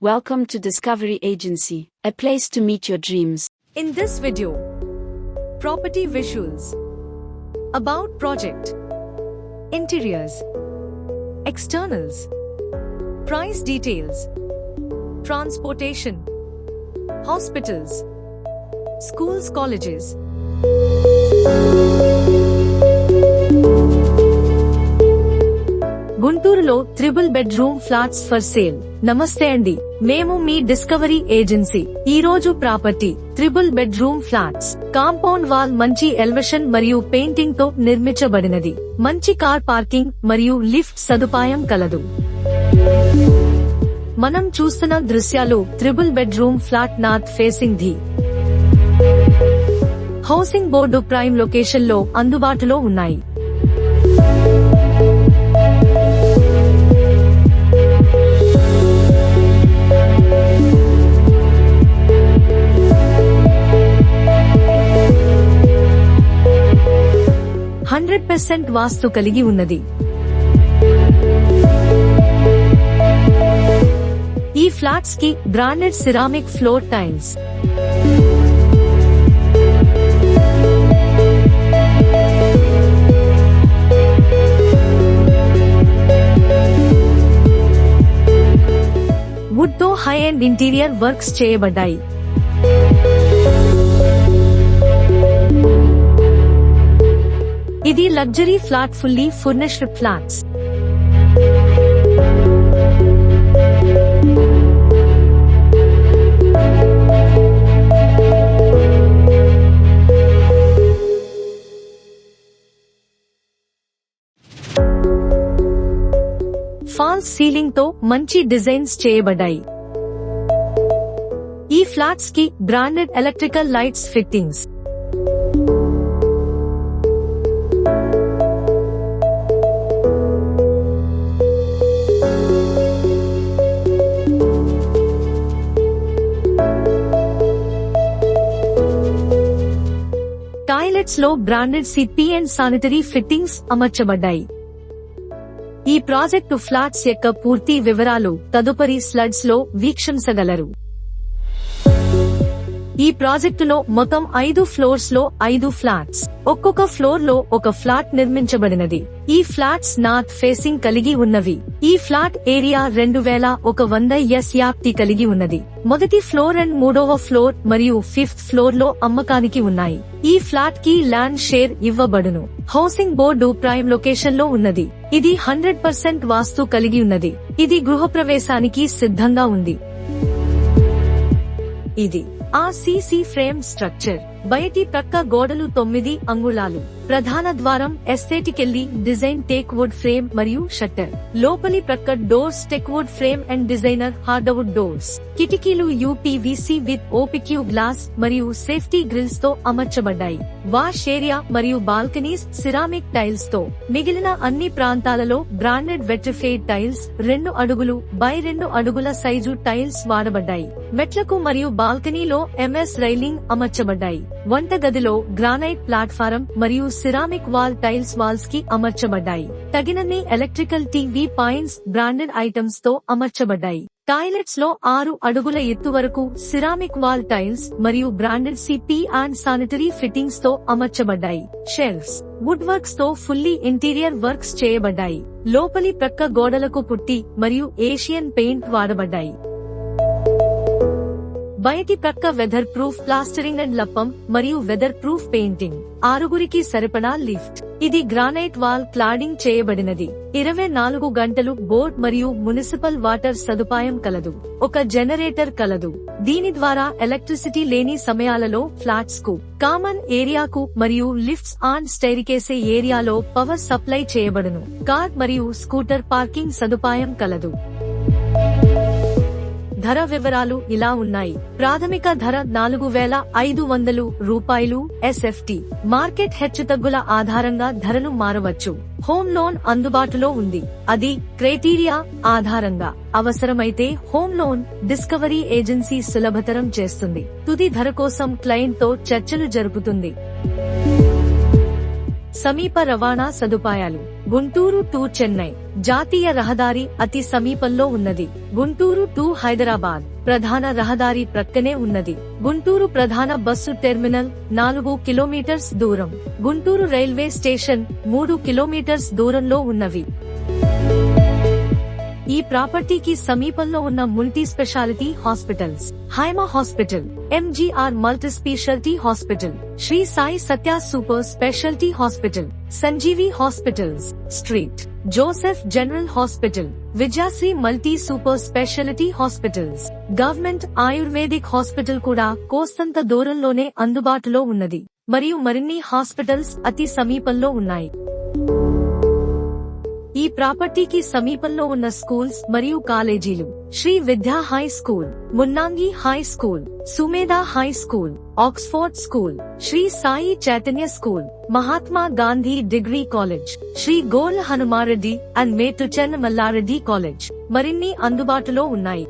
Welcome to Discovery Agency, a place to meet your dreams. In this video, property visuals about project, interiors, externals, price details, transportation, hospitals, schools, colleges. గుంటూరులో 3 bedroom flats for sale. నమస్తే అండి, మేము మీ discovery agency. ఈ రోజు property 3 bedroom flats, compound wall మంచి elevation మరియు painting తో నిర్మించబడినది. మంచి కార్ పార్కింగ్ మరియు లిఫ్ట్ సదుపాయం కలదు. మనం చూస్తున్న దృశ్యాలు 3 bedroom flat north facing the housing board prime location లో అందుబాటులో ఉన్నాయి. %100% వాస్తు కలిగి ఉన్నది. ఈ ఫ్లాట్స్ కి branded ceramic floor tiles, wood తో హై ఎండ్ ఇంటీరియర్ వర్క్స్ చేయబడ్డాయి. ఇది luxury flat, fully furnished flats. False ceiling తో మంచి డిజైన్స్ చేయబడ్డాయి. ఈ ఫ్లాట్స్ కి branded electrical lights fittings, toilets లో branded CP and sanitary fittings అమర్చబడ్డాయి. ఈ ప్రాజెక్టు ఫ్లాట్స్ యొక్క పూర్తి వివరాలు తదుపరి స్లైడ్స్ లో వీక్షించగలరు. ఈ ప్రాజెక్టులో మొత్తం 5 ఫ్లోర్స్ లో 5 ఫ్లాట్స్, ఒక్కొక్క ఫ్లోర్ లో ఒక ఫ్లాట్ నిర్మించబడినది. ఈ ఫ్లాట్స్ నార్త్ ఫేసింగ్ కలిగి ఉన్నవి. ఈ ఫ్లాట్ ఏరియా 2100 వ్యాప్తి కలిగి ఉన్నది. మొదటి ఫ్లోర్ అండ్ 3వ ఫ్లోర్ మరియు 5th ఫ్లోర్ లో అమ్మకానికి ఉన్నాయి. ఈ ఫ్లాట్ కి ల్యాండ్ షేర్ ఇవ్వబడును. హౌసింగ్ బోర్డు ప్రైమ్ లొకేషన్ లో ఉన్నది. ఇది 100% వాస్తు కలిగి ఉన్నది. ఇది గృహప్రవేశానికి సిద్ధంగా ఉంది. ఇది ఆర్సీసీ ఫ్రేమ్ స్ట్రక్చర్. బయటి ప్రక్క గోడలు 9 అంగుళాలు. ప్రధాన ద్వారం ఎస్థెటికల్లీ డిజైన్ టేక్ వుడ్ ఫ్రేమ్ మరియు షట్టర్. లోపలి ప్రక్క doors tech would frame and designer hardwood doors. కిటికీలు యూపీవీసీ విత్ ఓపిక్యూ గ్లాస్ మరియు సేఫ్టీ గ్రిల్స్ తో అమర్చబడ్డాయి. వాష్ ఏరియా మరియు బాల్కనీస్ సిరామిక్ టైల్స్ తో. మిగిలిన అన్ని ప్రాంతాలలో బ్రాండెడ్ వెట్రిఫైడ్ టైల్స్ 2 అడుగులు బై 2 అడుగుల సైజు టైల్స్ వాడబడ్డాయి. మెట్లకు మరియు బాల్కనీలో ఎంఎస్ రైలింగ్ అమర్చబడ్డాయి. వంటగదిలో గ్రానైట్ ప్లాట్ఫారం మరియు సిరామిక్ వాల్ టైల్స్ వాల్స్ కి అమర్చబడ్డాయి. తగినన్ని electrical TV points branded items తో అమర్చబడ్డాయి. టాయిలెట్స్ లో 6 అడుగుల ఎత్తు వరకు సిరామిక్ వాల్ టైల్స్ మరియు branded CP and sanitary fittings తో అమర్చబడ్డాయి. షెల్ఫ్స్ వుడ్ వర్క్స్ తో ఫుల్లీ ఇంటీరియర్ వర్క్స్ చేయబడ్డాయి. లోపలి ప్రక్క గోడలకు పుట్టి మరియు ఏషియన్ పెయింట్ వాడబడ్డాయి. బయటి ప్రక్క వెదర్ ప్రూఫ్ ప్లాస్టరింగ్ అండ్ లప్పం మరియు వెదర్ ప్రూఫ్ పెయింటింగ్. 6గురికి సరిపడా లిఫ్ట్. ఇది గ్రానైట్ వాల్ క్లాడింగ్ చేయబడినది. 24 గంటలు బోర్డ్ మరియు మునిసిపల్ వాటర్ సదుపాయం కలదు. ఒక జనరేటర్ కలదు. దీని ద్వారా ఎలక్ట్రిసిటీ లేని సమయాలలో ఫ్లాట్స్ కు, కామన్ ఏరియాకు మరియు లిఫ్ట్స్ అండ్ స్టైర్కేసే ఏరియాలో పవర్ సప్లై చేయబడును. కార్ మరియు స్కూటర్ పార్కింగ్ సదుపాయం కలదు. ధర వివరాలు ఇలా ఉన్నాయి. ప్రాథమిక ధర ₹4,500 ఎస్ఎఫ్టీ. మార్కెట్ హెచ్చుతగ్గుల ఆధారంగా ధరను మారవచ్చు. హోమ్ లోన్ అందుబాటులో ఉంది. అది క్రైటీరియా ఆధారంగా. అవసరమైతే హోమ్ లోన్ డిస్కవరీ ఏజెన్సీ సులభతరం చేస్తుంది. తుది ధర కోసం క్లయింట్ తో చర్చలు జరుపుతుంది. సమీప రవాణా సదుపాయాలు. గుంటూరు టు చెన్నై జాతీయ రహదారి అతి సమీపంలో ఉన్నది. గుంటూరు టు హైదరాబాద్ ప్రధాన రహదారి ప్రక్కనే ఉన్నది. గుంటూరు ప్రధాన బస్సు టెర్మినల్ 4 కిలోమీటర్స్ దూరం. గుంటూరు రైల్వే స్టేషన్ 3 కిలోమీటర్స్ దూరంలో ఉన్నవి. ఈ ప్రాపర్టీకి సమీపంలో ఉన్న multi speciality hospitals: Haima hospital, MGR multi speciality hospital, Sri Sai Satya super speciality hospital, Sanjeevi hospitals street, Joseph general hospital, Vijayasri multi super speciality hospitals, government Ayurvedic hospital కూడా కోస్తంత దూరంలోనే అందుబాటులో ఉన్నది. మరియు మరిన్ని హాస్పిటల్స్ అతి సమీపంలో ఉన్నాయి. ఈ ప్రాపర్టీకి సమీపంలో ఉన్న స్కూల్స్ మరియు కాలేజీలు: Sri Vidya high school, Munnangi high school, Sumedha high school, Oxford school, Sri Sai Chaitanya school, Mahatma Gandhi degree college, Sri Gol Hanumareddy and మేటుచెన్ మల్లారెడ్డి కాలేజ్ మరిన్ని అందుబాటులో ఉన్నాయి.